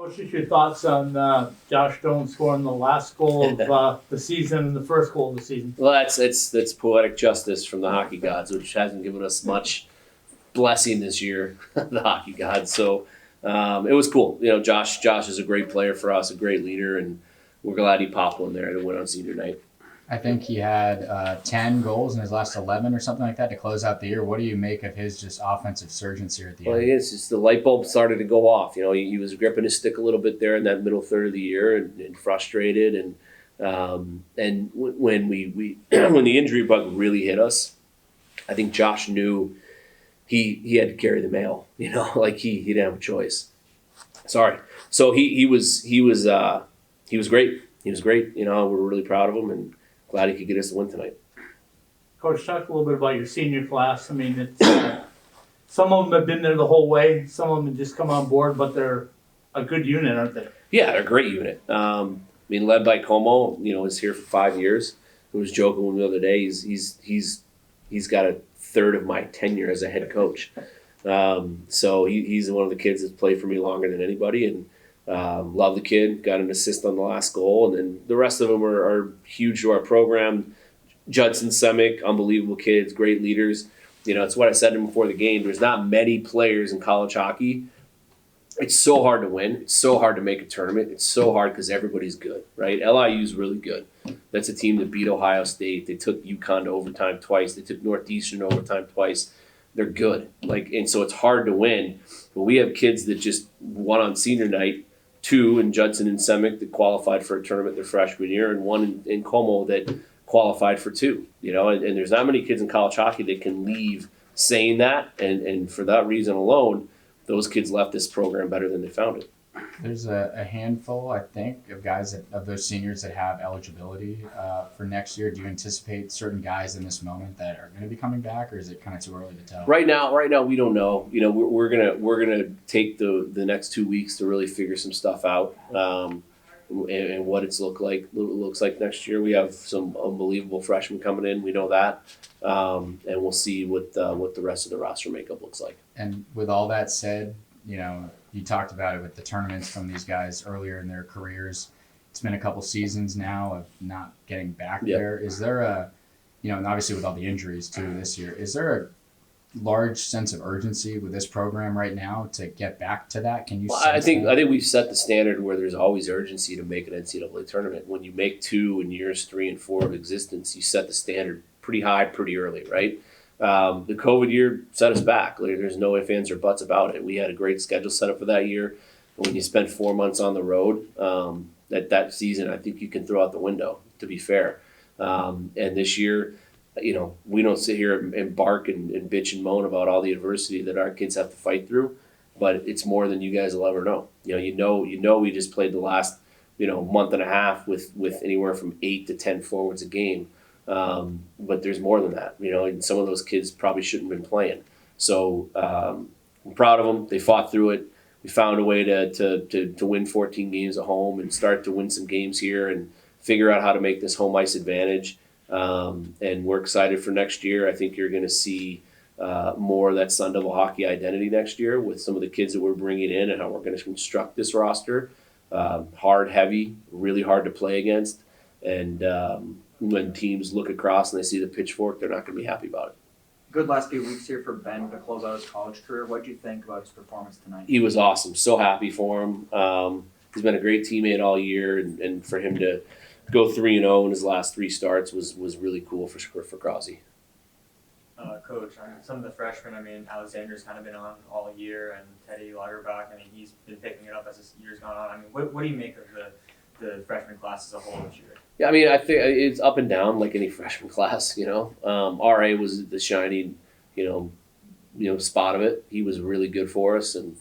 What's just your thoughts on Josh Stone scoring the last goal of the season and the first goal of the season? Well, that's poetic justice from the hockey gods, which hasn't given us much blessing this year, the hockey gods. So it was cool. You know, Josh is a great player for us, a great leader, and we're glad he popped one there to win on senior night. I think he had 10 goals in his last 11 or something like that to close out the year. What do you make of his just offensive surge here at the Well, end? it's just the light bulb started to go off. You know, he was gripping his stick a little bit there in that middle third of the year and frustrated. And when we when the injury bug really hit us, I think Josh knew he had to carry the mail. You know, like he didn't have a choice. Sorry. So he was great. He was great. You know, we're really proud of him and glad he could get us the win tonight. Coach, talk a little bit about your senior class. I mean, it's, some of them have been there the whole way. Some of them have just come on board, but they're a good unit, aren't they? Yeah, they're a great unit. I mean, led by Como, you know, is here for 5 years. I was joking with him the other day. He's got a third of my tenure as a head coach. So he's one of the kids that's played for me longer than anybody, and love the kid. Got an assist on the last goal, and then the rest of them are huge to our program. Judson Semick, unbelievable kids, great leaders. You know, it's what I said to him before the game. There's not many players in college hockey. It's so hard to win. It's so hard to make a tournament. It's so hard because everybody's good, right? LIU's really good. That's a team that beat Ohio State. They took UConn to overtime twice. They took Northeastern to overtime twice. They're good. And so it's hard to win. But we have kids that just won on senior night, two in Judson and Semick that qualified for a tournament their freshman year, and one in Como that qualified for two. You know, and there's not many kids in college hockey that can leave saying that. And for that reason alone, those kids left this program better than they found it. There's a handful, I think, of guys of those seniors that have eligibility for next year. Do you anticipate certain guys in this moment that are going to be coming back, or is it kind of too early to tell? Right now, we don't know. You know, we're gonna take the next 2 weeks to really figure some stuff out, and what looks like next year. We have some unbelievable freshmen coming in. We know that, and we'll see what the rest of the roster makeup looks like. And with all that said, you know, you talked about it with the tournaments from these guys earlier in their careers. It's been a couple seasons now of not getting back there. Is there and obviously with all the injuries too this year, is there a large sense of urgency with this program right now to get back to that? Can you? Well, I think we've set the standard where there's always urgency to make an NCAA tournament. When you make two in years 3 and 4 of existence, you set the standard pretty high, pretty early, right? The COVID year set us back. There's no ifs, ands, or buts about it. We had a great schedule set up for that year. When you spend 4 months on the road, that season, I think you can throw out the window, to be fair. And this year, you know, we don't sit here and bark and bitch and moan about all the adversity that our kids have to fight through, but it's more than you guys will ever know. You know, we just played the last, month and a half with anywhere from 8 to 10 forwards a game. But there's more than that, and some of those kids probably shouldn't have been playing. So I'm proud of them. They fought through it. We found a way to win 14 games at home and start to win some games here and figure out how to make this home ice advantage. And we're excited for next year. I think you're going to see more of that Sun Devil hockey identity next year with some of the kids that we're bringing in and how we're going to construct this roster. Hard, heavy, really hard to play against. And when teams look across and they see the pitchfork, they're not going to be happy about it. Good last few weeks here for Ben to close out his college career. What do you think about his performance tonight? He was awesome. So happy for him. He's been a great teammate all year, and for him to go 3-0 in his last 3 starts was really cool for Krause. Coach, some of the freshmen, Alexander's kind of been on all year, and Teddy Lagerbach, he's been picking it up as the year's gone on. What do you make of the freshman class as a whole this year? Yeah, I think it's up and down like any freshman class, RA was the shining, spot of it. He was really good for us and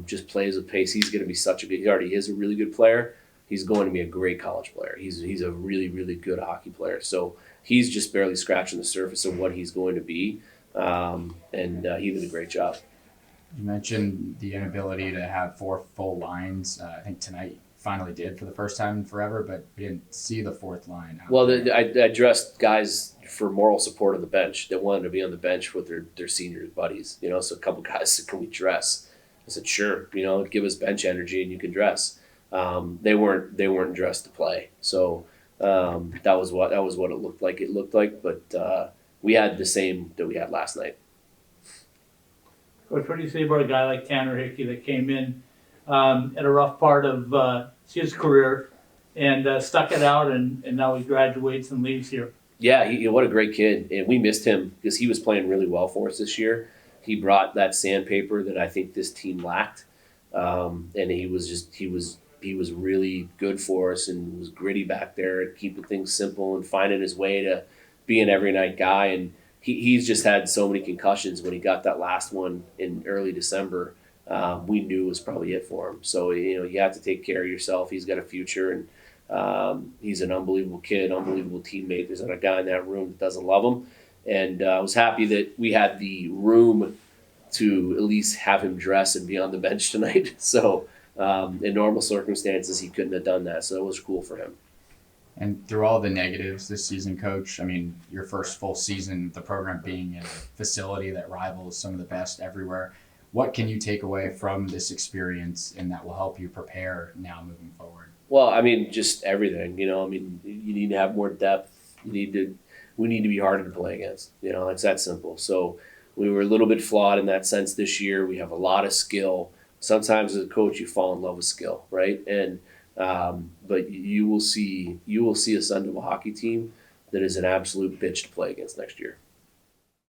just plays with pace. He's going to be he already is a really good player. He's going to be a great college player. He's a really, really good hockey player. So he's just barely scratching the surface of what he's going to be, and he did a great job. You mentioned the inability to have 4 full lines. I think tonight finally did for the first time in forever, but we didn't see the 4th line. Well, I dressed guys for moral support on the bench that wanted to be on the bench with their senior buddies. So a couple guys said, "Can we dress?" I said, sure, give us bench energy and you can dress. They weren't dressed to play. So that was what it looked like. But we had the same that we had last night. Coach, what do you say about a guy like Tanner Hickey that came in at a rough part of his career and stuck it out, and now he graduates and leaves here? Yeah, what a great kid, and we missed him because he was playing really well for us this year. He brought that sandpaper that I think this team lacked, and he was really good for us and was gritty back there and keeping things simple and finding his way to be an every night guy. And he's just had so many concussions. When he got that last one in early December, we knew it was probably it for him. So you have to take care of yourself. He's got a future, and he's an unbelievable kid, unbelievable teammate. There's not a guy in that room that doesn't love him. And I was happy that we had the room to at least have him dress and be on the bench tonight. So in normal circumstances, he couldn't have done that. So it was cool for him. And through all the negatives this season, Coach, I mean, your first full season, the program being in a facility that rivals some of the best everywhere, what can you take away from this experience and that will help you prepare now moving forward? Well, I mean, just everything. You need to have more depth. We need to be harder to play against. It's that simple. So we were a little bit flawed in that sense this year. We have a lot of skill. Sometimes as a coach, you fall in love with skill, right? And but you will see a Sun Devil hockey team that is an absolute bitch to play against next year.